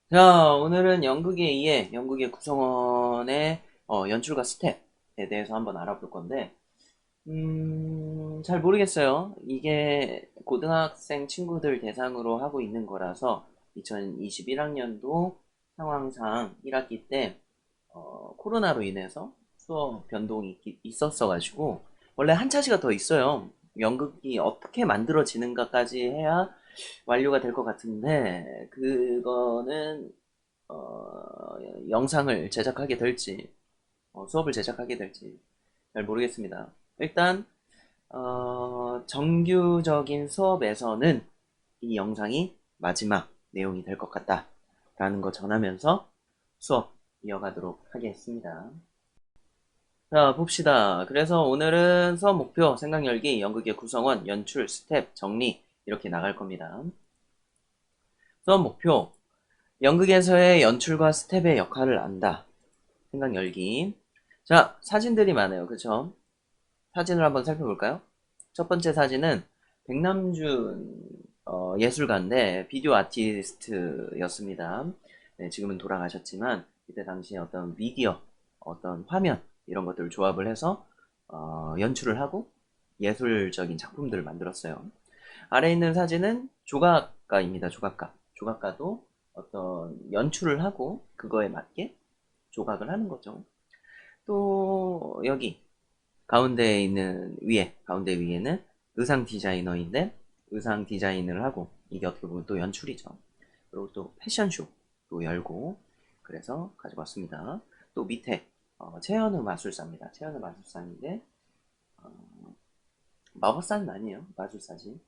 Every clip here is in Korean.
자, 오늘은 연극에 의해 연극의 구성원의 연출과 스텝에 대해서 한번 알아볼 건데, 잘 모르겠어요. 이게 고등학생 친구들 대상으로 하고 있는 거라서 2021학년도 상황상 1학기 때 코로나로 인해서 수업 변동이 있었어가지고 원래 한 차시가 더 있어요. 연극이 어떻게 만들어지는가까지 해야 완료가 될 것 같은데 그거는 영상을 제작하게 될지 수업을 제작하게 될지 잘 모르겠습니다. 일단 정규적인 수업에서는 이 영상이 마지막 내용이 될 것 같다라는 거 전하면서 수업 이어가도록 하겠습니다. 자, 봅시다. 그래서 오늘은 수업 목표, 생각 열기, 연극의 구성원, 연출, 스텝, 정리 이렇게 나갈 겁니다. 수업 목표, 연극에서의 연출과 스텝의 역할을 안다. 생각 열기. 자, 사진들이 많아요. 그쵸? 사진을 한번 살펴볼까요? 첫 번째 사진은 백남준 예술가인데 비디오 아티스트였습니다. 네, 지금은 돌아가셨지만 이때 당시에 어떤 미디어, 어떤 화면 이런 것들을 조합을 해서 연출을 하고 예술적인 작품들을 만들었어요. 아래 있는 사진은 조각가입니다. 조각가. 조각가도 어떤 연출을 하고 그거에 맞게 조각을 하는 거죠. 또 여기 가운데 위에는 의상 디자이너인데 의상 디자인을 하고 이게 어떻게 보면 또 연출이죠. 그리고 또 패션쇼도 열고 그래서 가지고 왔습니다. 또 밑에 최현우 마술사입니다. 최현우 마술사인데 마법사는 아니에요. 마술사지.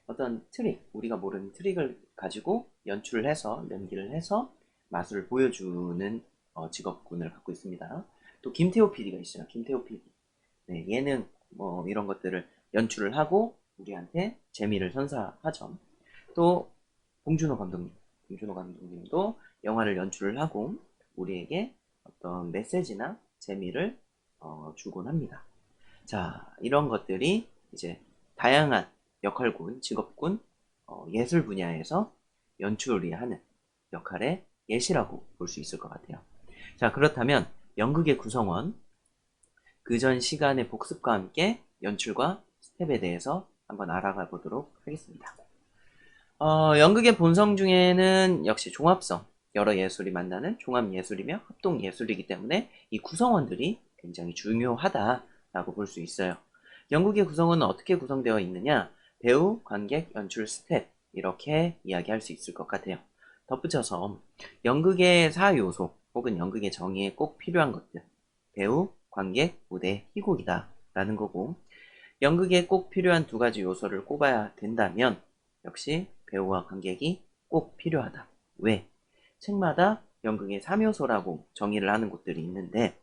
어떤 트릭, 우리가 모르는 트릭을 가지고 연출을 해서 연기를 해서 마술을 보여주는 직업군을 갖고 있습니다. 또 김태호 PD가 있어요. 김태호 PD. 네, 예능 뭐 이런 것들을 연출을 하고 우리한테 재미를 선사하죠. 또 봉준호 감독님, 봉준호 감독님도 영화를 연출을 하고 우리에게 어떤 메시지나 재미를 주곤 합니다. 자, 이런 것들이 이제 다양한 역할군, 직업군, 예술 분야에서 연출이 하는 역할의 예시라고 볼 수 있을 것 같아요. 자, 그렇다면 연극의 구성원, 그전 시간의 복습과 함께 연출과 스텝에 대해서 한번 알아가 보도록 하겠습니다. 연극의 본성 중에는 역시 종합성, 여러 예술이 만나는 종합예술이며 합동예술이기 때문에 이 구성원들이 굉장히 중요하다라고 볼 수 있어요. 연극의 구성원은 어떻게 구성되어 있느냐? 배우, 관객, 연출, 스텝 이렇게 이야기할 수 있을 것 같아요. 덧붙여서 연극의 4요소 혹은 연극의 정의에 꼭 필요한 것들 배우, 관객, 무대, 희곡이다 라는 거고 연극에 꼭 필요한 두 가지 요소를 꼽아야 된다면 역시 배우와 관객이 꼭 필요하다. 왜? 책마다 연극의 3요소라고 정의를 하는 곳들이 있는데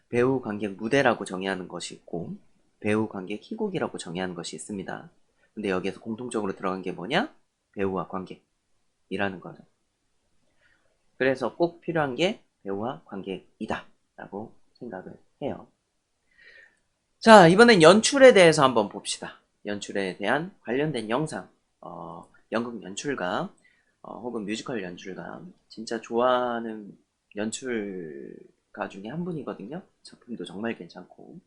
배우, 관객, 무대라고 정의하는 것이 있고 배우, 관객, 희곡이라고 정의하는 것이 있습니다. 근데 여기에서 공통적으로 들어간 게 뭐냐? 배우와 관객이라는 거죠. 그래서 꼭 필요한 게 배우와 관객이다 라고 생각을 해요. 자, 이번엔 연출에 대해서 한번 봅시다. 연출에 대한 관련된 영상, 연극 연출가, 혹은 뮤지컬 연출가, 진짜 좋아하는 연출가 중에 한 분이거든요. 작품도 정말 괜찮고.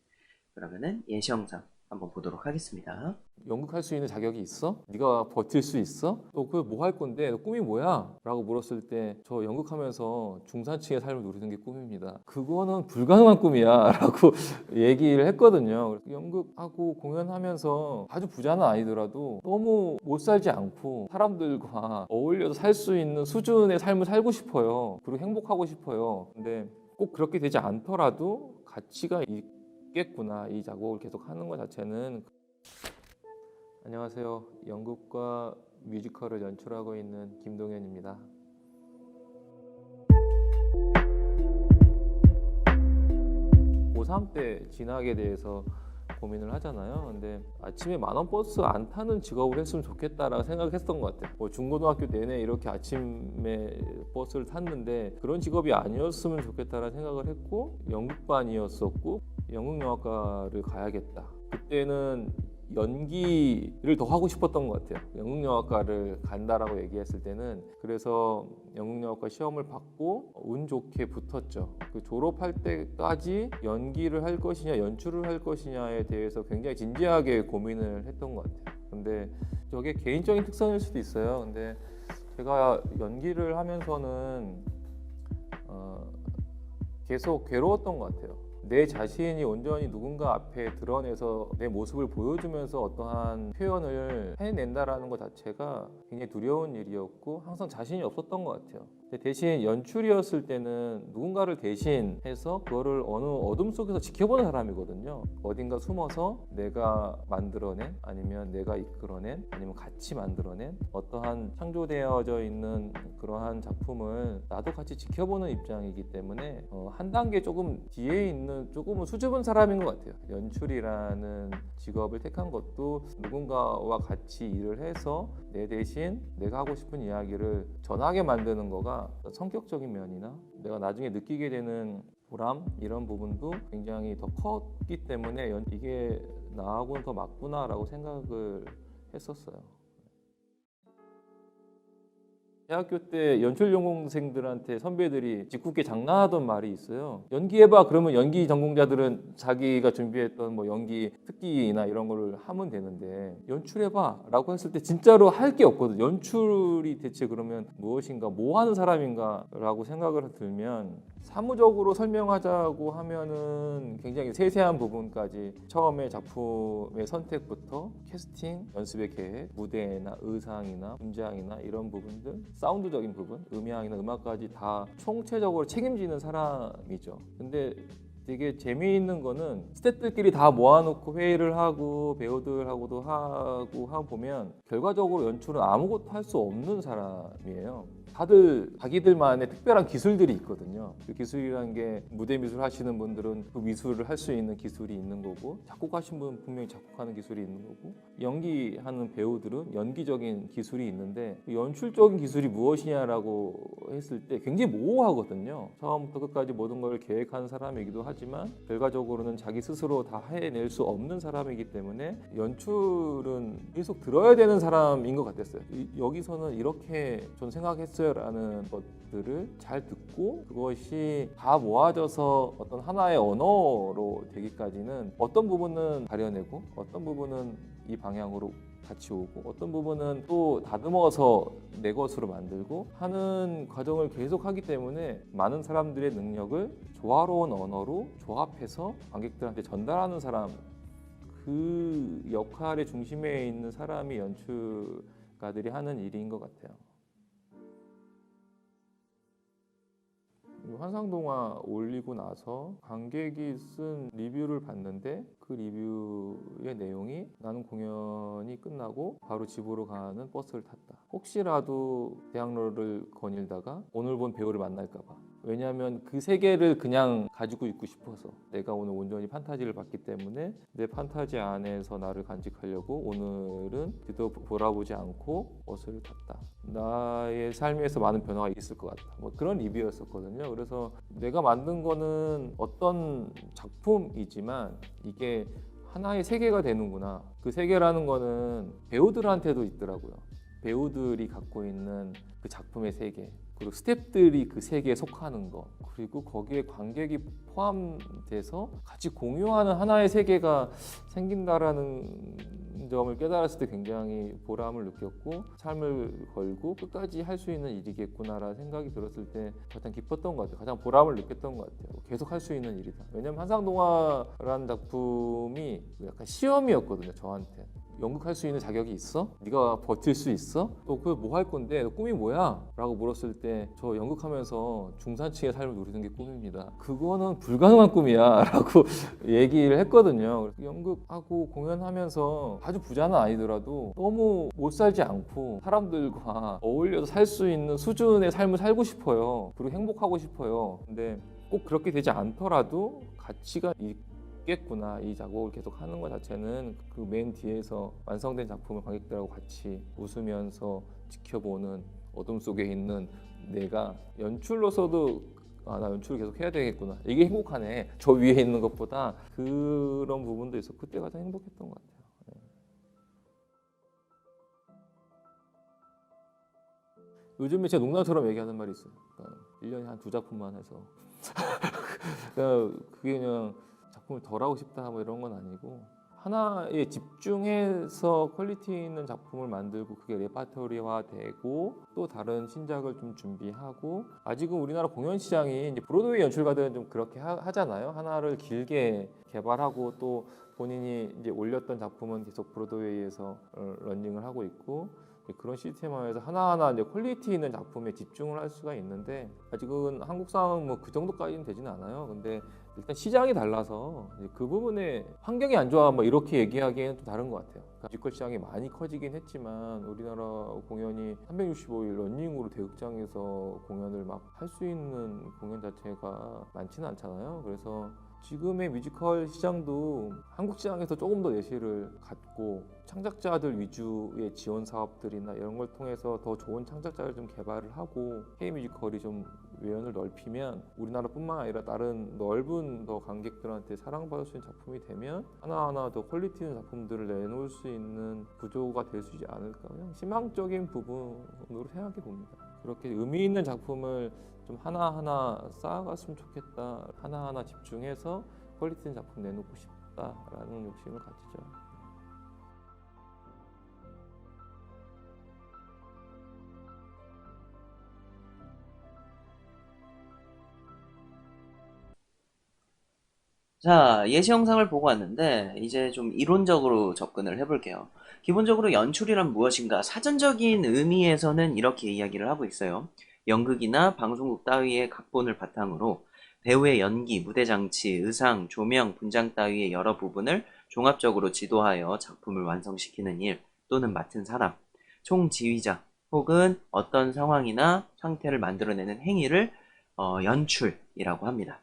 그러면은 예시 영상 한번 보도록 하겠습니다. 연극할 수 있는 자격이 있어? 네가 버틸 수 있어? 너 그 뭐 할 건데? 너 꿈이 뭐야? 라고 물었을 때 저 연극하면서 중산층의 삶을 누리는 게 꿈입니다. 그거는 불가능한 꿈이야 라고 얘기를 했거든요. 연극하고 공연하면서 아주 부자는 아니더라도 너무 못 살지 않고 사람들과 어울려서 살 수 있는 수준의 삶을 살고 싶어요. 그리고 행복하고 싶어요. 근데 꼭 그렇게 되지 않더라도 가치가 있겠구나. 이 작업을 계속 하는 것 자체는. 안녕하세요. 연극과 뮤지컬을 연출하고 있는 김동현입니다. 고3 때 진학에 대해서 고민을 하잖아요. 근데 아침에 만원 버스 안 타는 직업을 했으면 좋겠다라고 생각했던 것 같아요. 뭐 중고등학교 내내 이렇게 아침에 버스를 탔는데 그런 직업이 아니었으면 좋겠다라는 생각을 했고 연극반이었었고 연극영화과를 가야겠다. 그때는 연기를 더 하고 싶었던 것 같아요. 연극영화과를 간다라고 얘기했을 때는. 그래서 연극영화과 시험을 받고 운 좋게 붙었죠. 그 졸업할 때까지 연기를 할 것이냐 연출을 할 것이냐에 대해서 굉장히 진지하게 고민을 했던 것 같아요. 근데 저게 개인적인 특성일 수도 있어요. 근데 제가 연기를 하면서는 계속 괴로웠던 것 같아요. 내 자신이 온전히 누군가 앞에 드러내서 내 모습을 보여주면서 어떠한 표현을 해낸다라는 것 자체가 굉장히 두려운 일이었고 항상 자신이 없었던 것 같아요. 근데 대신 연출이었을 때는 누군가를 대신해서 그거를 어느 어둠 속에서 지켜보는 사람이거든요. 어딘가 숨어서 내가 만들어낸 아니면 내가 이끌어낸 아니면 같이 만들어낸 어떠한 창조되어져 있는 그러한 작품을 나도 같이 지켜보는 입장이기 때문에 한 단계 조금 뒤에 있는 조금은 수줍은 사람인 것 같아요. 연출이라는 직업을 택한 것도 누군가와 같이 일을 해서 내 대신 내가 하고 싶은 이야기를 전하게 만드는 거가 성격적인 면이나 내가 나중에 느끼게 되는 보람 이런 부분도 굉장히 더 컸기 때문에 이게 나하고는 더 맞구나라고 생각을 했었어요. 대학교 때 연출 전공생들한테 선배들이 짓궂게 장난하던 말이 있어요. 연기해봐. 그러면 연기 전공자들은 자기가 준비했던 뭐 연기 특기나 이런 거를 하면 되는데 연출해봐 라고 했을 때 진짜로 할 게 없거든요. 연출이 대체 그러면 무엇인가, 뭐 하는 사람인가 라고 생각을 들면 사무적으로 설명하자고 하면은 굉장히 세세한 부분까지 처음에 작품의 선택부터 캐스팅, 연습의 계획, 무대나 의상이나 분장이나 이런 부분들, 사운드적인 부분, 음향이나 음악까지 다 총체적으로 책임지는 사람이죠. 근데 되게 재미있는 거는 스태프들끼리 다 모아놓고 회의를 하고 배우들하고도 하고 보면 결과적으로 연출은 아무것도 할 수 없는 사람이에요. 다들 자기들만의 특별한 기술들이 있거든요. 그 기술이라는 게 무대 미술 하시는 분들은 그 미술을 할 수 있는 기술이 있는 거고, 작곡하신 분은 분명히 작곡하는 기술이 있는 거고, 연기하는 배우들은 연기적인 기술이 있는데 그 연출적인 기술이 무엇이냐라고 했을 때 굉장히 모호하거든요. 처음부터 끝까지 모든 걸 계획하는 사람이기도 하지만 결과적으로는 자기 스스로 다 해낼 수 없는 사람이기 때문에 연출은 계속 들어야 되는 사람인 것 같았어요. 여기서는 이렇게 전 생각했어요 라는 것들을 잘 듣고 그것이 다 모아져서 어떤 하나의 언어로 되기까지는 어떤 부분은 가려내고 어떤 부분은 이 방향으로 같이 오고 어떤 부분은 또 다듬어서 내 것으로 만들고 하는 과정을 계속 하기 때문에 많은 사람들의 능력을 조화로운 언어로 조합해서 관객들한테 전달하는 사람, 그 역할의 중심에 있는 사람이 연출가들이 하는 일인 것 같아요. 환상동화 올리고 나서 관객이 쓴 리뷰를 봤는데 그 리뷰의 내용이 나는 공연이 끝나고 바로 집으로 가는 버스를 탔다. 혹시라도 대학로를 거닐다가 오늘 본 배우를 만날까 봐. 왜냐하면 그 세계를 그냥 가지고 있고 싶어서 내가 오늘 온전히 판타지를 봤기 때문에 내 판타지 안에서 나를 간직하려고 오늘은 뒤돌아보지 않고 버스를 탔다. 나의 삶에서 많은 변화가 있을 것 같다. 뭐 그런 리뷰였었거든요. 그래서 내가 만든 거는 어떤 작품이지만 이게 하나의 세계가 되는구나. 그 세계라는 거는 배우들한테도 있더라고요. 배우들이 갖고 있는 그 작품의 세계, 그리고 스태프들이 그 세계에 속하는 거, 그리고 거기에 관객이 포함돼서 같이 공유하는 하나의 세계가 생긴다라는 점을 깨달았을 때 굉장히 보람을 느꼈고 삶을 걸고 끝까지 할 수 있는 일이겠구나라는 생각이 들었을 때 가장 기뻤던 것 같아요. 가장 보람을 느꼈던 것 같아요. 계속 할 수 있는 일이다. 왜냐면 환상동화라는 작품이 약간 시험이었거든요, 저한테. 연극할 수 있는 자격이 있어? 네가 버틸 수 있어? 너 그거 뭐 할 건데? 너 꿈이 뭐야? 라고 물었을 때 저 연극하면서 중산층의 삶을 누리는 게 꿈입니다. 그거는 불가능한 꿈이야 라고 얘기를 했거든요. 연극하고 공연하면서 아주 부자는 아니더라도 너무 못 살지 않고 사람들과 어울려서 살 수 있는 수준의 삶을 살고 싶어요. 그리고 행복하고 싶어요. 근데 꼭 그렇게 되지 않더라도 가치가 있겠구나. 이 작업을 계속 하는 것 자체는 그 맨 뒤에서 완성된 작품을 관객들하고 같이 웃으면서 지켜보는 어둠 속에 있는 내가 연출로서도 나 연출을 계속 해야 되겠구나. 이게 행복하네. 저 위에 있는 것보다 그런 부분도 있어. 그때 가장 행복했던 것 같아요. 요즘에 제가 농담처럼 얘기하는 말이 있어요. 그러니까 1년에 한 2작품만 해서 그러니까 그게 그냥 작품을 덜 하고 싶다 뭐 이런 건 아니고 하나에 집중해서 퀄리티 있는 작품을 만들고 그게 레파토리화 되고 또 다른 신작을 좀 준비하고 아직은 우리나라 공연 시장이 이제 브로드웨이 연출가들은 좀 그렇게 하잖아요. 하나를 길게 개발하고 또 본인이 이제 올렸던 작품은 계속 브로드웨이에서 런닝을 하고 있고 그런 시스템화에서 하나하나 이제 퀄리티 있는 작품에 집중을 할 수가 있는데 아직은 한국 상황은 뭐 그 정도까지는 되진 않아요. 근데 일단 시장이 달라서 이제 그 부분에 환경이 안 좋아 뭐 이렇게 얘기하기에는 좀 다른 것 같아요. 그러니까 뮤지컬 시장이 많이 커지긴 했지만 우리나라 공연이 365일 런닝으로 대극장에서 공연을 막 할 수 있는 공연 자체가 많지는 않잖아요. 그래서 지금의 뮤지컬 시장도 한국 시장에서 조금 더 내실을 갖고 창작자들 위주의 지원 사업들이나 이런 걸 통해서 더 좋은 창작자를 좀 개발을 하고 K-뮤지컬이 좀 외연을 넓히면 우리나라뿐만 아니라 다른 넓은 더 관객들한테 사랑받을 수 있는 작품이 되면 하나하나 더 퀄리티 있는 작품들을 내놓을 수 있는 구조가 될 수 있지 않을까 그냥 희망적인 부분으로 생각해 봅니다. 그렇게 의미 있는 작품을 좀 하나하나 쌓아갔으면 좋겠다. 하나하나 집중해서 퀄리티 있는 작품 내놓고 싶다라는 욕심을 가지죠. 자, 예시 영상을 보고 왔는데 이제 좀 이론적으로 접근을 해볼게요. 기본적으로 연출이란 무엇인가? 사전적인 의미에서는 이렇게 이야기를 하고 있어요. 연극이나 방송국 따위의 각본을 바탕으로 배우의 연기, 무대 장치, 의상, 조명, 분장 따위의 여러 부분을 종합적으로 지도하여 작품을 완성시키는 일 또는 맡은 사람, 총지휘자 혹은 어떤 상황이나 상태를 만들어내는 행위를 연출이라고 합니다.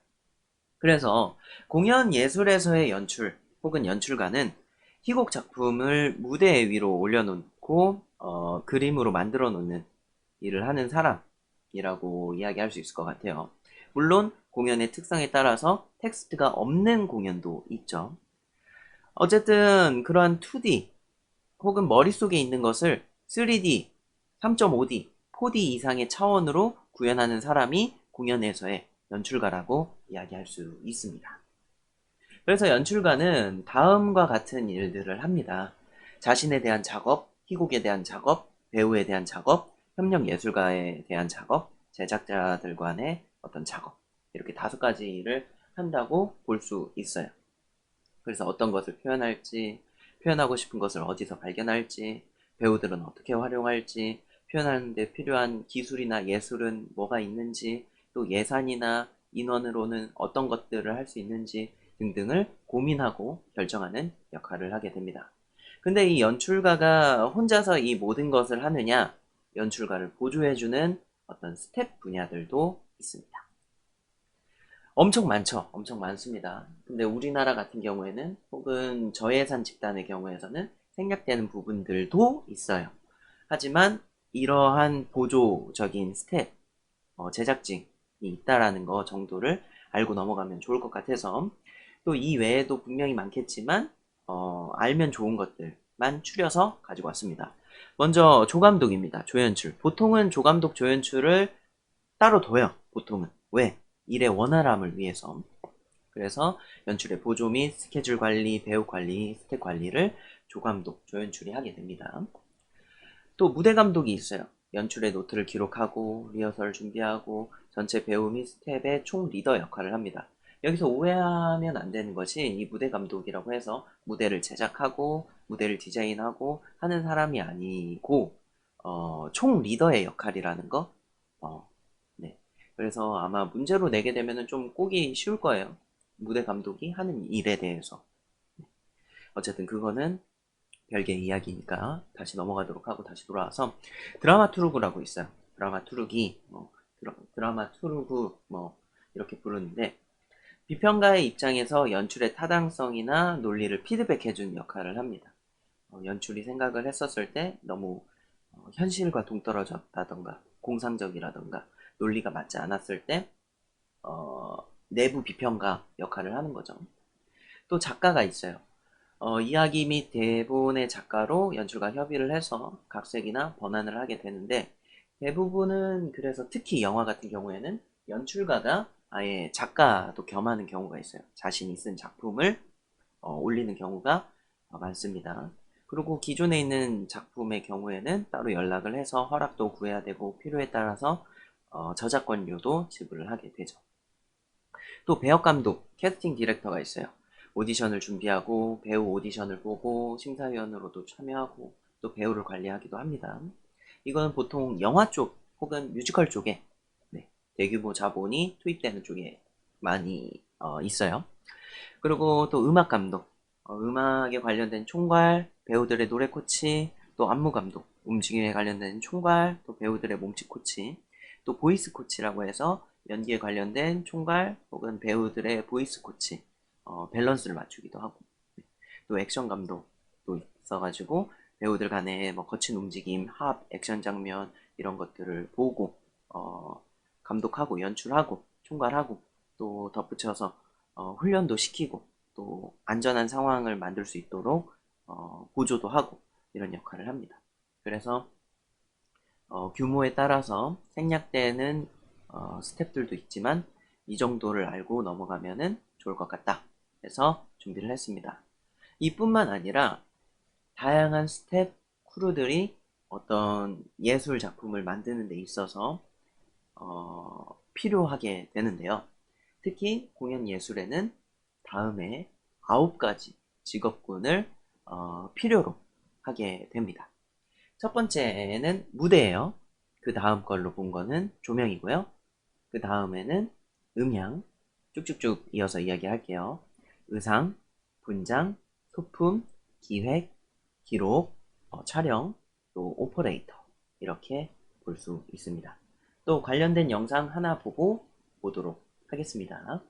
그래서 공연 예술에서의 연출 혹은 연출가는 희곡 작품을 무대 위로 올려놓고 그림으로 만들어 놓는 일을 하는 사람이라고 이야기할 수 있을 것 같아요. 물론 공연의 특성에 따라서 텍스트가 없는 공연도 있죠. 어쨌든 그러한 2D 혹은 머릿속에 있는 것을 3D, 3.5D, 4D 이상의 차원으로 구현하는 사람이 공연에서의 연출가라고 이야기할 수 있습니다. 그래서 연출가는 다음과 같은 일들을 합니다. 자신에 대한 작업, 희곡에 대한 작업, 배우에 대한 작업, 협력 예술가에 대한 작업, 제작자들 간의 어떤 작업 이렇게 5가지 일을 한다고 볼 수 있어요. 그래서 어떤 것을 표현할지, 표현하고 싶은 것을 어디서 발견할지, 배우들은 어떻게 활용할지, 표현하는데 필요한 기술이나 예술은 뭐가 있는지, 또 예산이나 인원으로는 어떤 것들을 할 수 있는지 등등을 고민하고 결정하는 역할을 하게 됩니다. 근데 이 연출가가 혼자서 이 모든 것을 하느냐, 연출가를 보조해주는 어떤 스텝 분야들도 있습니다. 엄청 많죠. 엄청 많습니다. 근데 우리나라 같은 경우에는 혹은 저예산 집단의 경우에서는 생략되는 부분들도 있어요. 하지만 이러한 보조적인 스텝, 제작진이 있다라는 거 정도를 알고 넘어가면 좋을 것 같아서 또 이 외에도 분명히 많겠지만 알면 좋은 것들만 추려서 가지고 왔습니다. 먼저 조감독입니다. 조연출. 보통은 조감독, 조연출을 따로 둬요. 보통은. 왜? 일의 원활함을 위해서. 그래서 연출의 보조 및 스케줄 관리, 배우 관리, 스텝 관리를 조감독, 조연출이 하게 됩니다. 또 무대 감독이 있어요. 연출의 노트를 기록하고 리허설 준비하고 전체 배우 및 스텝의 총 리더 역할을 합니다. 여기서 오해하면 안 되는 것이 이 무대 감독이라고 해서 무대를 제작하고 무대를 디자인하고 하는 사람이 아니고 총 리더의 역할이라는 거. 네. 그래서 아마 문제로 내게 되면 좀 꼬기 쉬울 거예요. 무대 감독이 하는 일에 대해서. 어쨌든 그거는 별개의 이야기니까 다시 넘어가도록 하고 다시 돌아와서 드라마투르그라고 있어요. 드라마투르기, 드라마투르그 이렇게 부르는데 비평가의 입장에서 연출의 타당성이나 논리를 피드백해주는 역할을 합니다. 연출이 생각을 했었을 때 너무 현실과 동떨어졌다던가 공상적이라던가 논리가 맞지 않았을 때 내부 비평가 역할을 하는 거죠. 또 작가가 있어요. 이야기 및 대본의 작가로 연출과 협의를 해서 각색이나 번안을 하게 되는데 대부분은 그래서 특히 영화 같은 경우에는 연출가가 아예 작가도 겸하는 경우가 있어요. 자신이 쓴 작품을 올리는 경우가 많습니다. 그리고 기존에 있는 작품의 경우에는 따로 연락을 해서 허락도 구해야 되고 필요에 따라서 저작권료도 지불을 하게 되죠. 또 배역 감독, 캐스팅 디렉터가 있어요. 오디션을 준비하고 배우 오디션을 보고 심사위원으로도 참여하고 또 배우를 관리하기도 합니다. 이건 보통 영화 쪽 혹은 뮤지컬 쪽에 네, 대규모 자본이 투입되는 쪽에 많이 있어요. 그리고 또 음악 감독, 음악에 관련된 총괄, 배우들의 노래 코치, 또 안무 감독, 움직임에 관련된 총괄, 또 배우들의 몸짓 코치, 또 보이스 코치라고 해서 연기에 관련된 총괄 혹은 배우들의 보이스 코치, 밸런스를 맞추기도 하고, 또 액션 감독도 있어가지고 배우들 간의 뭐 거친 움직임, 합, 액션 장면 이런 것들을 보고 감독하고 연출하고 총괄하고 또 덧붙여서 훈련도 시키고 또 안전한 상황을 만들 수 있도록 보조도 하고 이런 역할을 합니다. 그래서 규모에 따라서 생략되는 스텝들도 있지만 이 정도를 알고 넘어가면은 좋을 것 같다 해서 준비를 했습니다. 이뿐만 아니라 다양한 스텝 크루들이 어떤 예술 작품을 만드는 데 있어서 필요하게 되는데요. 특히 공연 예술에는 다음에 9가지 직업군을 필요로 하게 됩니다. 첫 번째는 무대예요. 그 다음 걸로 본 거는 조명이고요. 그 다음에는 음향, 쭉쭉쭉 이어서 이야기할게요. 의상, 분장, 소품, 기획, 기록, 촬영, 또 오퍼레이터 이렇게 볼 수 있습니다. 또 관련된 영상 하나 보고 보도록 하겠습니다.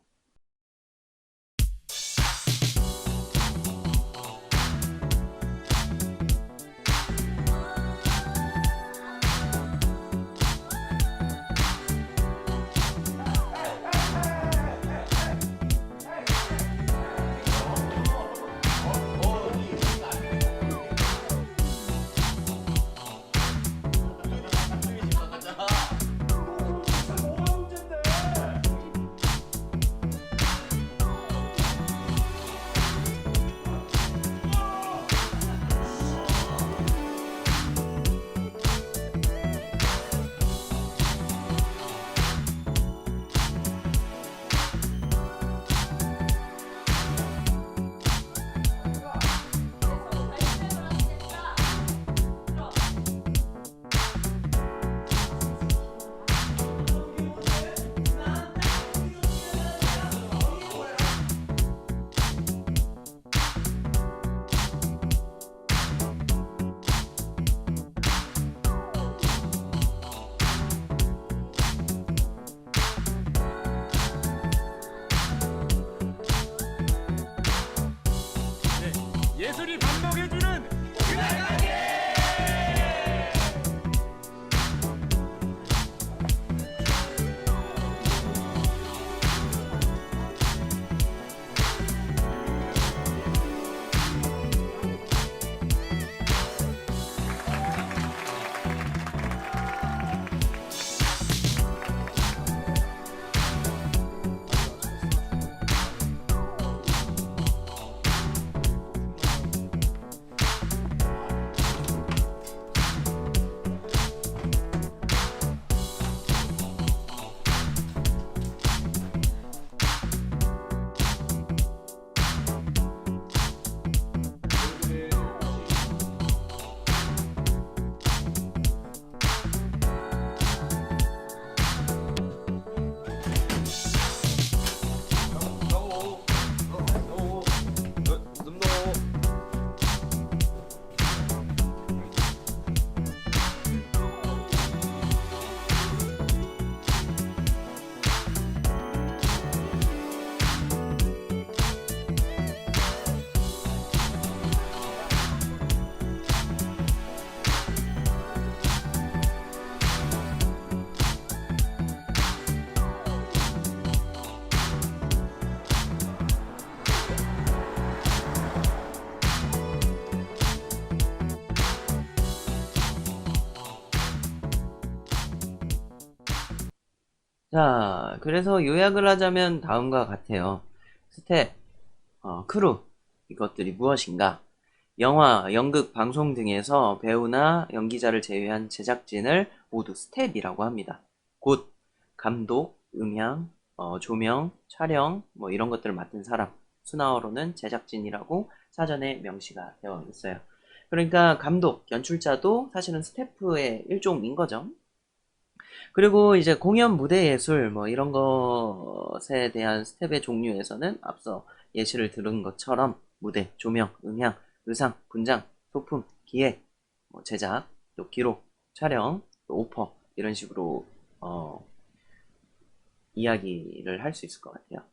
자, 그래서 요약을 하자면 다음과 같아요. 스텝, 크루, 이것들이 무엇인가? 영화, 연극, 방송 등에서 배우나 연기자를 제외한 제작진을 모두 스텝이라고 합니다. 곧 감독, 음향, 조명, 촬영 뭐 이런 것들을 맡은 사람, 순화어로는 제작진이라고 사전에 명시가 되어 있어요. 그러니까 감독, 연출자도 사실은 스태프의 일종인 거죠. 그리고 이제 공연 무대 예술 뭐 이런 것에 대한 스텝의 종류에서는 앞서 예시를 들은 것처럼 무대, 조명, 음향, 의상, 분장, 소품, 기획, 뭐 제작, 또 기록, 촬영, 또 오퍼 이런 식으로 이야기를 할 수 있을 것 같아요.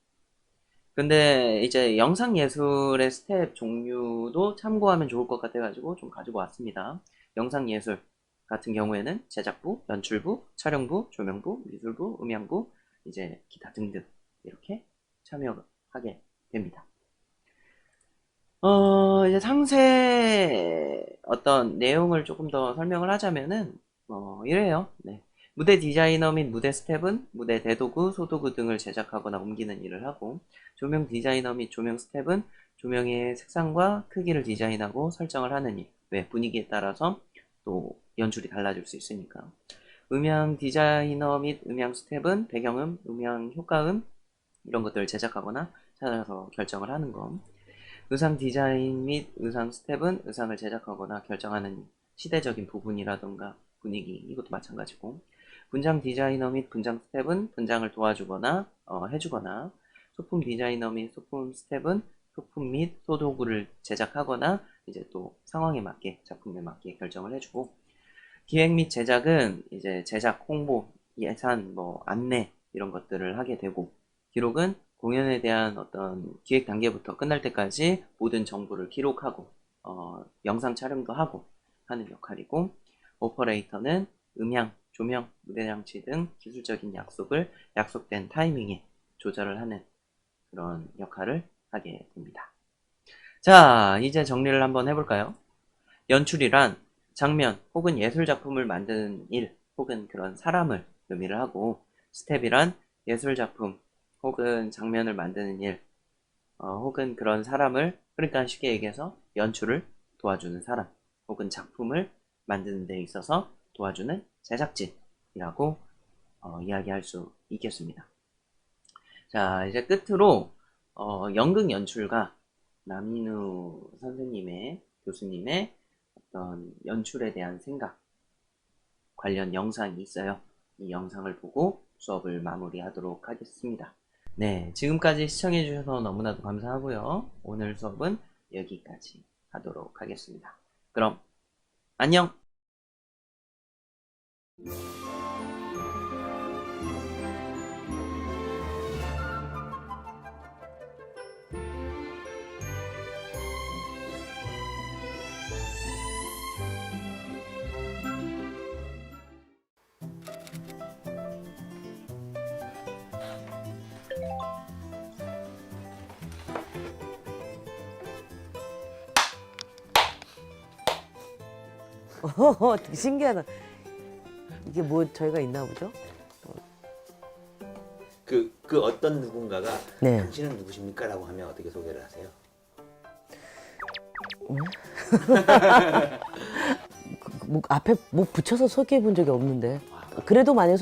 근데 이제 영상 예술의 스텝 종류도 참고하면 좋을 것 같아가지고 좀 가지고 왔습니다. 영상 예술 같은 경우에는 제작부, 연출부, 촬영부, 조명부, 미술부, 음향부, 이제 기타 등등 이렇게 참여하게 됩니다. 이제 상세 어떤 내용을 조금 더 설명을 하자면은 이래요. 네. 무대 디자이너 및 무대 스텝은 무대 대도구, 소도구 등을 제작하거나 옮기는 일을 하고, 조명 디자이너 및 조명 스텝은 조명의 색상과 크기를 디자인하고 설정을 하는 일. 왜? 분위기에 따라서 또 연출이 달라질 수 있으니까. 음향 디자이너 및 음향 스텝은 배경음, 음향 효과음 이런 것들을 제작하거나 찾아서 결정을 하는 거. 의상 디자인 및 의상 스텝은 의상을 제작하거나 결정하는 시대적인 부분이라던가 분위기 이것도 마찬가지고, 분장 디자이너 및 분장 스텝은 분장을 도와주거나 해주거나, 소품 디자이너 및 소품 스텝은 소품 및 소도구를 제작하거나 이제 또 상황에 맞게 작품에 맞게 결정을 해주고, 기획 및 제작은 이제 제작, 홍보, 예산, 뭐 안내 이런 것들을 하게 되고, 기록은 공연에 대한 어떤 기획 단계부터 끝날 때까지 모든 정보를 기록하고 영상 촬영도 하고 하는 역할이고, 오퍼레이터는 음향, 조명, 무대 장치 등 기술적인 약속을 약속된 타이밍에 조절을 하는 그런 역할을 하게 됩니다. 자, 이제 정리를 한번 해볼까요? 연출이란 장면 혹은 예술작품을 만드는 일 혹은 그런 사람을 의미를 하고, 스텝이란 예술작품 혹은 장면을 만드는 일 혹은 그런 사람을, 그러니까 쉽게 얘기해서 연출을 도와주는 사람 혹은 작품을 만드는 데 있어서 도와주는 제작진이라고 이야기할 수 있겠습니다. 자, 이제 끝으로 연극 연출가 남인우 선생님의, 교수님의 어떤 연출에 대한 생각 관련 영상이 있어요. 이 영상을 보고 수업을 마무리하도록 하겠습니다. 네, 지금까지 시청해주셔서 너무나도 감사하고요. 오늘 수업은 여기까지 하도록 하겠습니다. 그럼 안녕! 되게 신기하다. 이게 뭐 저희가 있나 보죠? 그 어떤 누군가가 네. 당신은 누구십니까? 라고 하면 어떻게 소개를 하세요? 뭐 앞에 뭐 붙여서 소개해 본 적이 없는데. 그래도 만약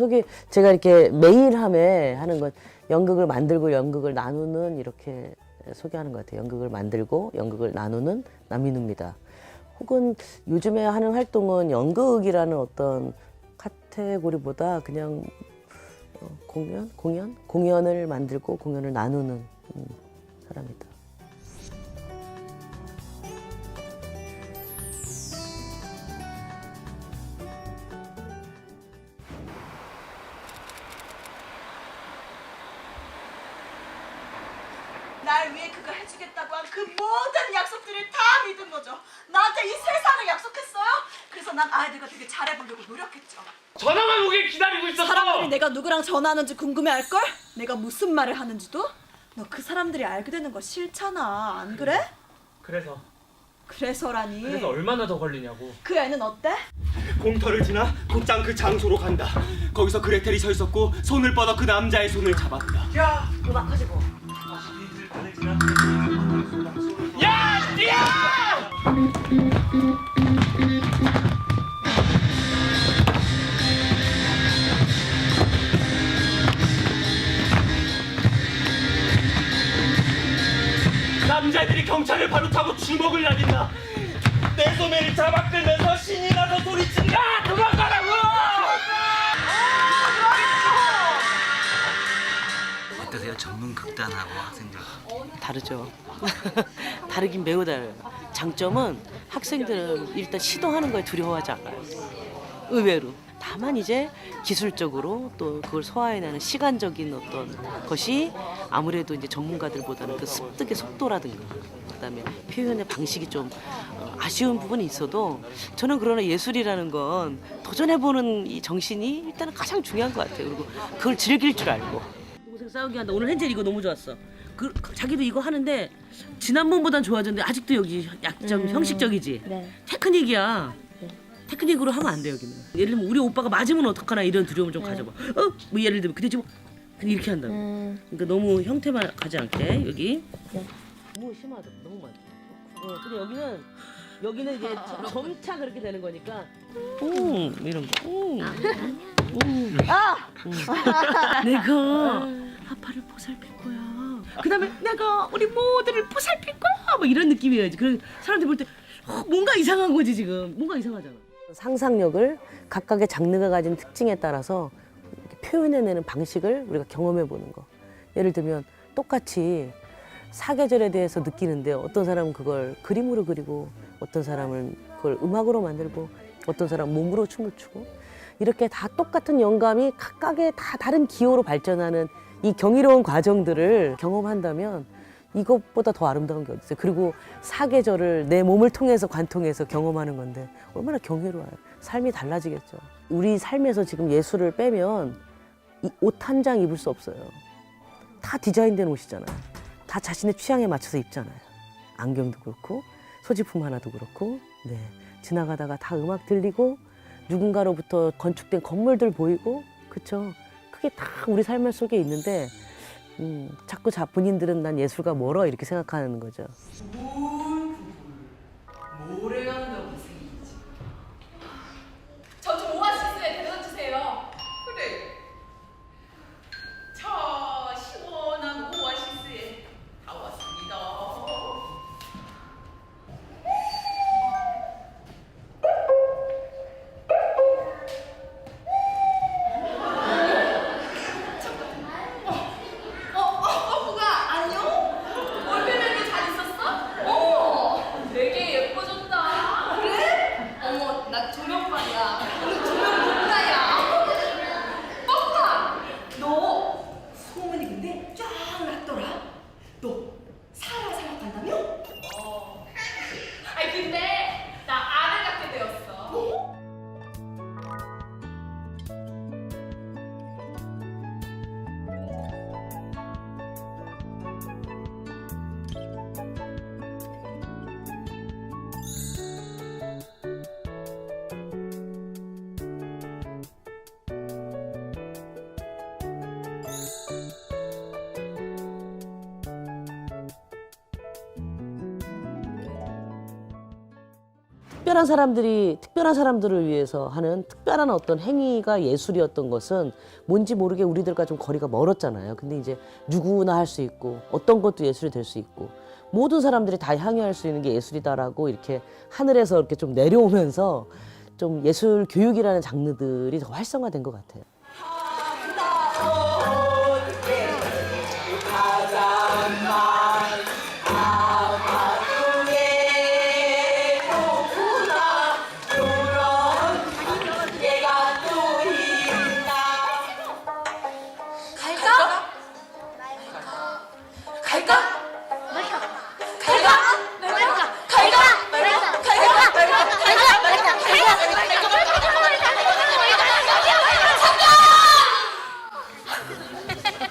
제가 이렇게 매일 하는 건 연극을 만들고 연극을 나누는 이렇게 소개하는 것 같아요. 연극을 만들고 연극을 나누는 남인우입니다. 혹은 요즘에 하는 활동은 연극이라는 어떤 카테고리보다 그냥 공연을 만들고 공연을 나누는 사람이다. 날 위해 그거 해주겠다고 한 그 모든 약속들을 다 믿은 거죠. 나한테 이 세상을 약속했어요. 그래서 난 아이들과 되게 잘해보려고 노력했죠. 전화만 오길 기다리고 있었어. 사람들이 내가 누구랑 전화하는지 궁금해할걸? 내가 무슨 말을 하는지도? 너 그 사람들이 알게 되는 거 싫잖아. 안 그래? 그래서 그래서라니. 그래서 얼마나 더 걸리냐고. 그 애는 어때? 공터를 지나 곧장 그 장소로 간다. 거기서 그레텔이 서 있었고 손을 뻗어 그 남자의 손을 잡았다. 음악하지 뭐. 야, 뛰어! 남자들이 경찰을 바로 타고 주먹을 날린다. 내 소매를 잡아 끌면서 신이 나서 소리친다. 도망가라고! 어떠세요? 전문 극단하고 학생들. 다르죠. 다르긴 매우 달라요. 장점은 학생들은 일단 시도하는 거에 두려워하지 않아요. 의외로. 다만 이제 기술적으로 또 그걸 소화해내는 시간적인 어떤 것이 아무래도 이제 전문가들보다는 그 습득의 속도라든가 그다음에 표현의 방식이 좀 아쉬운 부분이 있어도 저는 그러나 예술이라는 건 도전해보는 이 정신이 일단은 가장 중요한 것 같아요. 그리고 그걸 즐길 줄 알고. 동생 싸우기 한다. 오늘 헨젤 이거 너무 좋았어. 자기도 이거 하는데 지난번보단 좋아졌는데 아직도 여기 약점 형식적이지. 네. 테크닉이야. 테크닉으로 하면 안 돼 여기는. 예를 들면 우리 오빠가 맞으면 어떡하나 이런 두려움을 좀 가져봐. 뭐 예를 들면 근데 지금 이렇게 한다고. 그러니까 너무 형태만 가지 않게 여기. 네. 너무 심하다. 너무 많다. 근데 여기는 이게 점차 그렇게 되는 거니까. 이런 거. 내가 아빠를 보살필 거야. 그다음에 내가 우리 모두를 보살필 거야. 뭐 이런 느낌이어야지. 그 사람들이 볼 때 뭔가 이상한 거지 지금. 뭔가 이상하잖아. 상상력을 각각의 장르가 가진 특징에 따라서 이렇게 표현해내는 방식을 우리가 경험해보는 거. 예를 들면 똑같이 사계절에 대해서 느끼는데 어떤 사람은 그걸 그림으로 그리고 어떤 사람은 그걸 음악으로 만들고 어떤 사람은 몸으로 춤을 추고 이렇게 다 똑같은 영감이 각각의 다 다른 기호로 발전하는 이 경이로운 과정들을 경험한다면 이것보다 더 아름다운 게 어디 있어요. 그리고 사계절을 내 몸을 통해서 관통해서 경험하는 건데 얼마나 경이로워요. 삶이 달라지겠죠. 우리 삶에서 지금 예술을 빼면 옷 한 장 입을 수 없어요. 다 디자인된 옷이잖아요. 다 자신의 취향에 맞춰서 입잖아요. 안경도 그렇고 소지품 하나도 그렇고 네. 지나가다가 다 음악 들리고 누군가로부터 건축된 건물들 보이고 그쵸? 그게 다 우리 삶 속에 있는데 자꾸 본인들은 난 예술가 멀어 이렇게 생각하는 거죠. 저 좀 오아시스에 데려다 주세요. 그래. 저 시원한 오아시스에 다 왔습니다. 호가 안녕? 올빼미는 잘 있었어? 되게 예뻐졌다. 그래? 어머, 나 조명반이야. 조명 본가야. 뻑가, 너 소문이 근데 쫙 났더라. 너 사라 생각한다며? 아니 근데 나 아를 갖게 되었어. 특별한 사람들을 위해서 하는 특별한 어떤 행위가 예술이었던 것은 뭔지 모르게 우리들과 좀 거리가 멀었잖아요. 근데 이제 누구나 할 수 있고 어떤 것도 예술이 될 수 있고 모든 사람들이 다 향유할 수 있는 게 예술이다라고 이렇게 하늘에서 이렇게 좀 내려오면서 좀 예술 교육이라는 장르들이 더 활성화된 것 같아요.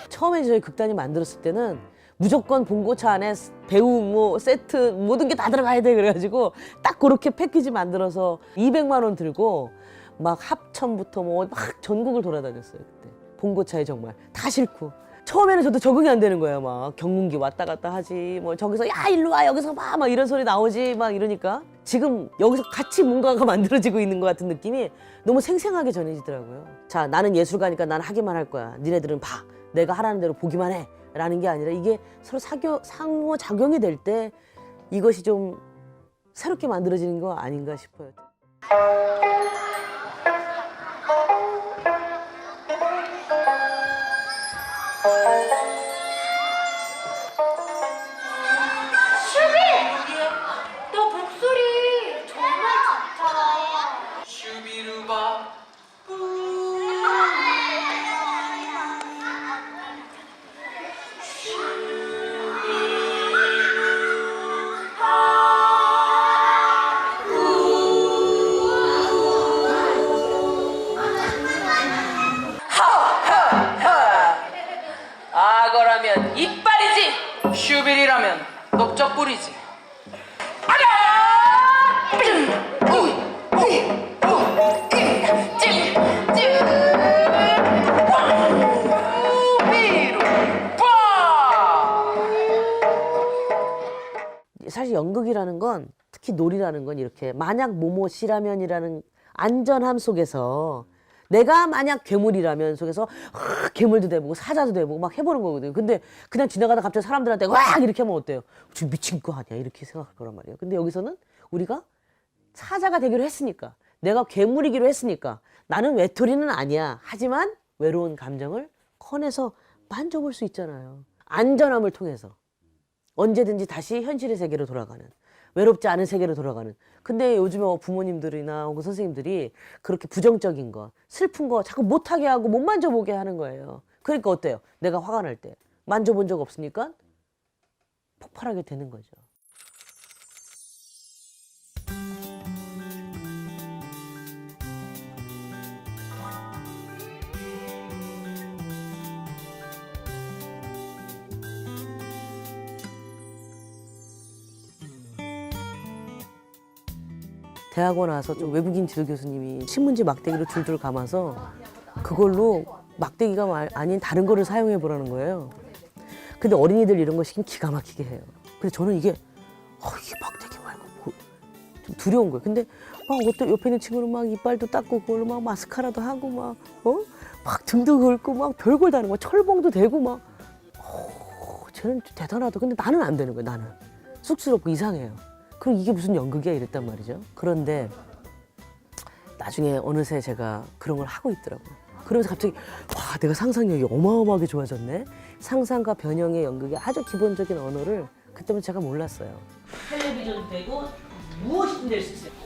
처음에 저희 극단이 만들었을 때는 무조건 봉고차 안에 배우 뭐 세트 모든 게 다 들어가야 돼 그래가지고 딱 그렇게 패키지 만들어서 200만 원 들고 막 합천부터 뭐 막 전국을 돌아다녔어요 그때. 봉고차에 정말 다 싫고 처음에는 저도 적응이 안 되는 거예요. 막 경운기 왔다 갔다 하지 뭐 저기서 야 일로 와 여기서 봐 막 이런 소리 나오지 막 이러니까 지금 여기서 같이 뭔가가 만들어지고 있는 것 같은 느낌이 너무 생생하게 전해지더라고요. 자 나는 예술가니까 나는 하기만 할 거야. 니네들은 봐. 내가 하라는 대로 보기만 해. 라는 게 아니라 이게 서로 상호작용이 될 때 이것이 좀 새롭게 만들어지는 거 아닌가 싶어요. 너 목소리 정말 좋다. 악어라면 이빨이지, 슈빌이라면 넓적꿀이지. 사실 연극이라는 건 특히 놀이라는 건 이렇게 만약 모모 씨라면이라는 안전함 속에서 내가 만약 괴물이라면 속에서 괴물도 돼보고 사자도 돼보고 막 해보는 거거든요. 근데 그냥 지나가다 갑자기 사람들한테 와 이렇게 하면 어때요? 지금 미친 거 아니야? 이렇게 생각할 거란 말이에요. 근데 여기서는 우리가 사자가 되기로 했으니까 내가 괴물이기로 했으니까 나는 외톨이는 아니야. 하지만 외로운 감정을 꺼내서 만져볼 수 있잖아요. 안전함을 통해서 언제든지 다시 현실의 세계로 돌아가는 외롭지 않은 세계로 돌아가는. 근데 요즘에 부모님들이나 혹은 선생님들이 그렇게 부정적인 거 슬픈 거 자꾸 못하게 하고 못 만져보게 하는 거예요. 그러니까 어때요? 내가 화가 날 때 만져본 적 없으니까 폭발하게 되는 거죠. 대학원 와서 좀 외국인 지도 교수님이 신문지 막대기로 줄줄 감아서 그걸로 막대기가 아닌 다른 거를 사용해 보라는 거예요. 근데 어린이들 이런 거 시키면 기가 막히게 해요. 근데 저는 이게 이게 막대기 말고 좀 두려운 거예요. 근데 막 어떤 옆에 있는 친구는 막 이빨도 닦고 그걸로 막 마스카라도 하고 막 등도 긁고 막 별걸 다 하는 거야. 철봉도 대고 막 쟤는 대단하다. 근데 나는 안 되는 거예요. 나는 쑥스럽고 이상해요. 그럼 이게 무슨 연극이야 이랬단 말이죠. 그런데 나중에 어느새 제가 그런 걸 하고 있더라고요. 그러면서 갑자기 와 내가 상상력이 어마어마하게 좋아졌네. 상상과 변형의 연극의 아주 기본적인 언어를 그때부터 제가 몰랐어요. 텔레비전도 되고 무엇이든 될 수 있어요.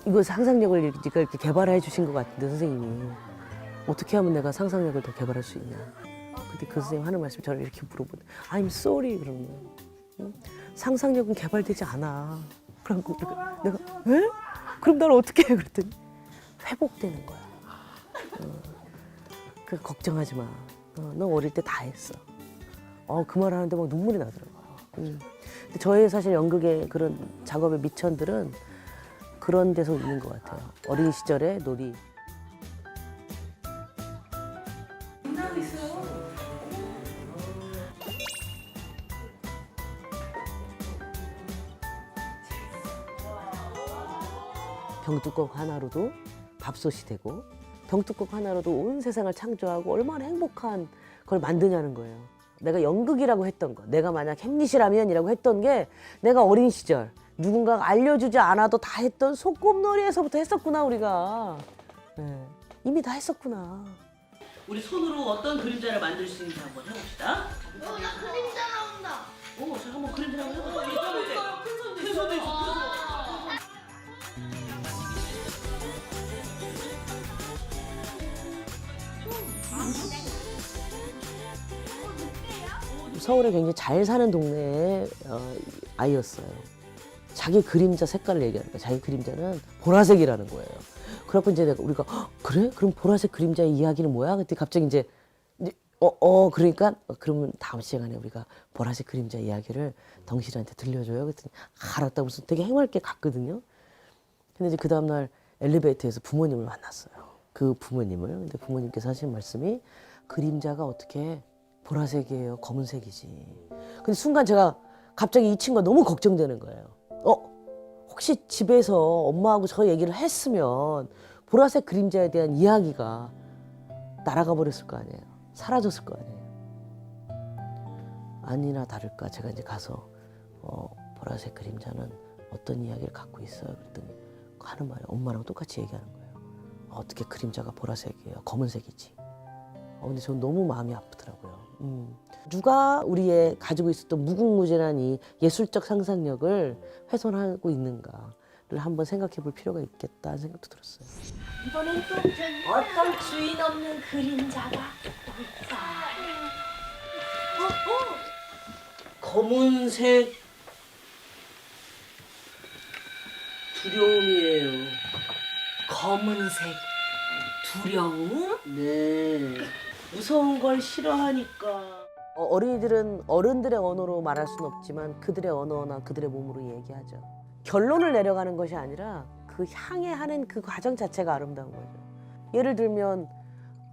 이거 상상력을 이렇게 개발해 주신 것 같은데 선생님이 어떻게 하면 내가 상상력을 더 개발할 수 있냐. 근데 그 선생님 하는 말씀 저를 이렇게 물어보네. I'm sorry 그러면 상상력은 개발되지 않아. 그러고 내가 에? 그럼 난 어떻게 해? 그랬더니 회복되는 거야. 그 걱정하지 마. 너 어릴 때 다 했어. 그 말 하는데 막 눈물이 나더라고요. 근데 저의 사실 연극의 그런 작업의 미천들은 그런 데서 있는 것 같아요. 어린 시절의 놀이. 병뚜껑 하나로도 밥솥이 되고 병뚜껑 하나로도 온 세상을 창조하고 얼마나 행복한 걸 만드냐는 거예요. 내가 연극이라고 했던 거, 내가 만약 햄릿이라면이라고 했던 게 내가 어린 시절 누군가가 알려주지 않아도 다 했던 소꿉놀이에서부터 했었구나 우리가. 네, 이미 다 했었구나. 우리 손으로 어떤 그림자를 만들 수 있는지 한번 해봅시다. 나 그림자 나온다. 자 한번 그림자 한번 해보자. 큰 손도 있어. 서울에 굉장히 잘 사는 동네의 아이였어요. 자기 그림자 색깔을 얘기하는 거예요. 자기 그림자는 보라색이라는 거예요. 그래갖고 이제 우리가 그래? 그럼 보라색 그림자의 이야기는 뭐야? 그때 갑자기 이제 그러니까 그러면 다음 시간에 우리가 보라색 그림자 이야기를 덩실이한테 들려줘요. 그랬더니 알았다고 무슨 되게 해맑게 갔거든요. 근데 이제 그 다음날 엘리베이터에서 부모님을 만났어요. 그 부모님을. 근데 부모님께서 하신 말씀이 그림자가 어떻게 보라색이에요? 검은색이지. 근데 순간 제가 갑자기 이 친구가 너무 걱정되는 거예요. 혹시 집에서 엄마하고 저 얘기를 했으면 보라색 그림자에 대한 이야기가 날아가 버렸을 거 아니에요. 사라졌을 거 아니에요. 아니나 다를까 제가 이제 가서 보라색 그림자는 어떤 이야기를 갖고 있어요? 그랬더니 하는 말이 엄마랑 똑같이 얘기하는 거예요. 어떻게 그림자가 보라색이에요? 검은색이지. 근데 저는 너무 마음이 아프더라고요. 누가 우리의 가지고 있었던 무궁무진한 이 예술적 상상력을 훼손하고 있는가를 한번 생각해 볼 필요가 있겠다는 생각도 들었어요. 이번엔 또 어떤 주인 없는 그림자가 올까? 검은색 두려움이에요. 검은색 두려움? 네. 무서운 걸 싫어하니까. 어린이들은 어른들의 언어로 말할 수는 없지만 그들의 언어나 그들의 몸으로 얘기하죠. 결론을 내려가는 것이 아니라 그 향해 하는 그 과정 자체가 아름다운 거죠. 예를 들면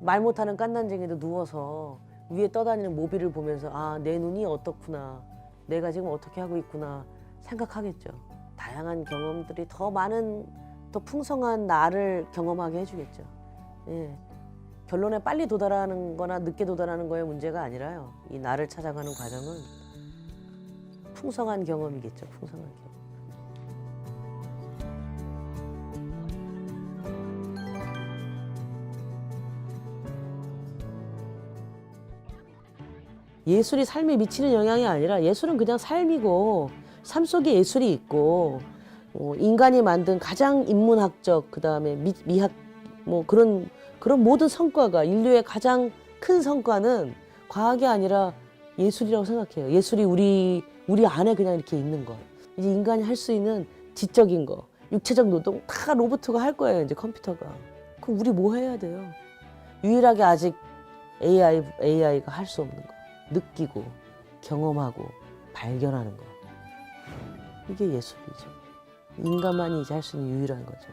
말 못하는 깐난쟁이도 누워서 위에 떠다니는 모비를 보면서 내 눈이 어떻구나, 내가 지금 어떻게 하고 있구나 생각하겠죠. 다양한 경험들이 더 많은, 더 풍성한 나를 경험하게 해주겠죠. 예. 결론에 빨리 도달하는 거나 늦게 도달하는 거의 문제가 아니라요. 이 나를 찾아가는 과정은 풍성한 경험이겠죠. 풍성한 경험. 예술이 삶에 미치는 영향이 아니라 예술은 그냥 삶이고 삶 속에 예술이 있고 인간이 만든 가장 인문학적 그다음에 미학 그런 모든 성과가 인류의 가장 큰 성과는 과학이 아니라 예술이라고 생각해요. 예술이 우리 안에 그냥 이렇게 있는 것. 이제 인간이 할 수 있는 지적인 거, 육체적 노동 다 로봇가 할 거예요. 이제 컴퓨터가. 그럼 우리 뭐 해야 돼요? 유일하게 아직 AI가 할 수 없는 거. 느끼고 경험하고 발견하는 거. 이게 예술이죠. 인간만이 이제 할 수 있는 유일한 거죠.